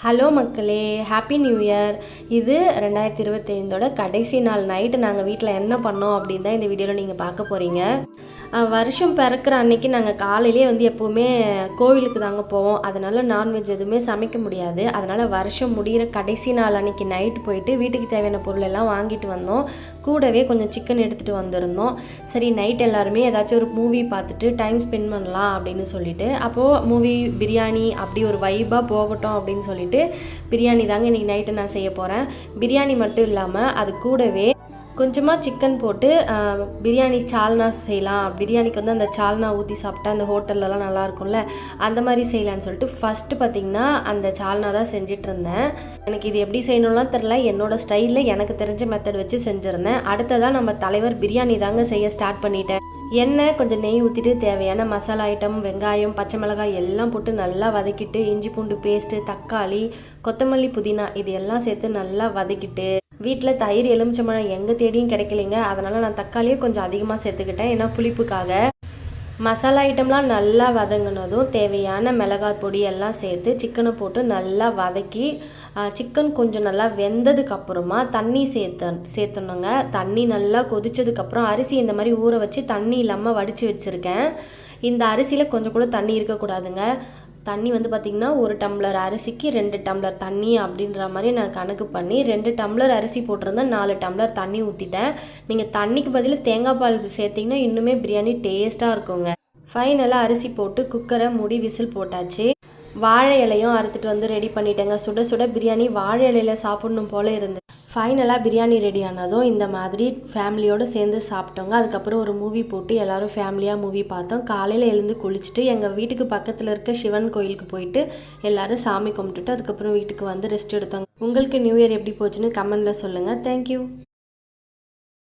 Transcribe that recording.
Hello மக்களே, happy new year. இது 2025 கடைசி நாள் நைட்டு நாங்கள் வீட்டில் என்ன பண்ணோம் அப்படின்னு தான் இந்த வீடியோவில் நீங்கள் பார்க்க போகிறீங்க. வருஷம் பிறக்கிற அன்னைக்கு நாங்கள் காலையிலே எப்போவுமே கோவிலுக்கு தாங்க போவோம். அதனால் நான்வெஜ் எதுவுமே சமைக்க முடியாது. அதனால் வருஷம் முடிகிற கடைசி நாள் அன்னைக்கு நைட்டு போயிட்டு வீட்டுக்கு தேவையான பொருள் எல்லாம் வாங்கிட்டு வந்தோம். கூடவே கொஞ்சம் சிக்கன் எடுத்துகிட்டு வந்திருந்தோம். சரி, நைட் எல்லாருமே ஏதாச்சும் ஒரு மூவி பார்த்துட்டு டைம் ஸ்பெண்ட் பண்ணலாம் அப்படின்னு சொல்லிட்டு, அப்போது மூவி பிரியாணி அப்படி ஒரு வைப்பாக போகட்டும் அப்படின்னு சொல்லிட்டு பிரியாணி தாங்க இன்றைக்கி நைட்டு நான் செய்ய போகிறேன். பிரியாணி மட்டும் இல்லாமல் அது கூடவே கொஞ்சமாக சிக்கன் போட்டு பிரியாணி சால்னா செய்யலாம். பிரியாணிக்கு அந்த சால்னா ஊற்றி சாப்பிட்டா அந்த ஹோட்டல்லலாம் நல்லாயிருக்கும்ல, அந்த மாதிரி செய்யலான்னு சொல்லிட்டு ஃபஸ்ட்டு பார்த்திங்கன்னா அந்த சால்னா தான் செஞ்சிட்டு இருந்தேன். எனக்கு இது எப்படி செய்யணும்லாம் தெரில, என்னோடய ஸ்டைலில் எனக்கு தெரிஞ்ச மெத்தட் வச்சு செஞ்சுருந்தேன். அடுத்ததான் நம்ம தலைவர் பிரியாணி தாங்க செய்ய ஸ்டார்ட் பண்ணிட்டேன். எண்ணெய் கொஞ்சம் நெய் ஊற்றிட்டு தேவையான மசாலா ஐட்டம், வெங்காயம், பச்சை மிளகாய் எல்லாம் போட்டு நல்லா வதக்கிட்டு, இஞ்சி பூண்டு பேஸ்ட்டு, தக்காளி, கொத்தமல்லி, புதினா இது எல்லாம் சேர்த்து நல்லா வதக்கிட்டு, வீட்டில் தயிர் எலுமிச்சம்பழம் எங்கே தேடியும் கிடைக்கலைங்க. அதனால் நான் தக்காளியே கொஞ்சம் அதிகமாக சேர்த்துக்கிட்டேன், ஏன்னா புளிப்புக்காக. மசாலா ஐட்டம்லாம் நல்லா வதங்கினதும் தேவையான மிளகாய் பொடி எல்லாம் சேர்த்து சிக்கனை போட்டு நல்லா வதக்கி, சிக்கன் கொஞ்சம் நல்லா வெந்ததுக்கப்புறமா தண்ணி சேர்த்துணுங்க. தண்ணி நல்லா கொதிச்சதுக்கப்புறம் அரிசி இந்த மாதிரி ஊற வச்சு தண்ணி இல்லாமல் வடித்து வச்சுருக்கேன். இந்த அரிசியில் கொஞ்சம் கூட தண்ணி இருக்கக்கூடாதுங்க. தண்ணி பார்த்திங்கன்னா 1 டம்ளர் அரிசிக்கு 2 டம்ளர் தண்ணி அப்படின்ற மாதிரி நான் கணக்கு பண்ணி 2 டம்ளர் அரிசி போட்டிருந்தேன், 4 டம்ளர் தண்ணி ஊற்றிட்டேன். நீங்கள் தண்ணிக்கு பதில் தேங்காய் பால் சேர்த்திங்கன்னா இன்னுமே பிரியாணி டேஸ்ட்டாக இருக்குங்க. ஃபைனலாக அரிசி போட்டு குக்கரை மூடி விசில் போட்டாச்சு. வாழை இலையும் அறுத்துட்டு ரெடி பண்ணிட்டேங்க. சுட சுட பிரியாணி வாழை இலையில் சாப்பிடணும் போல் இருந்து. ஃபைனலாக பிரியாணி ரெடி ஆனதும் இந்த மாதிரி ஃபேமிலியோடு சேர்ந்து சாப்பிட்டோங்க. அதுக்கப்புறம் ஒரு மூவி போட்டு எல்லோரும் ஃபேமிலியாக மூவி பார்த்தோம். காலையில் எழுந்து குளிச்சுட்டு எங்கள் வீட்டுக்கு பக்கத்தில் இருக்க சிவன் கோயிலுக்கு போயிட்டு எல்லோரும் சாமி கும்பிட்டுட்டு அதுக்கப்புறம் வீட்டுக்கு ரெஸ்ட் எடுத்தோங்க. உங்களுக்கு நியூ இயர் எப்படி போச்சுன்னு கமெண்டில் சொல்லுங்கள். தேங்க்யூ.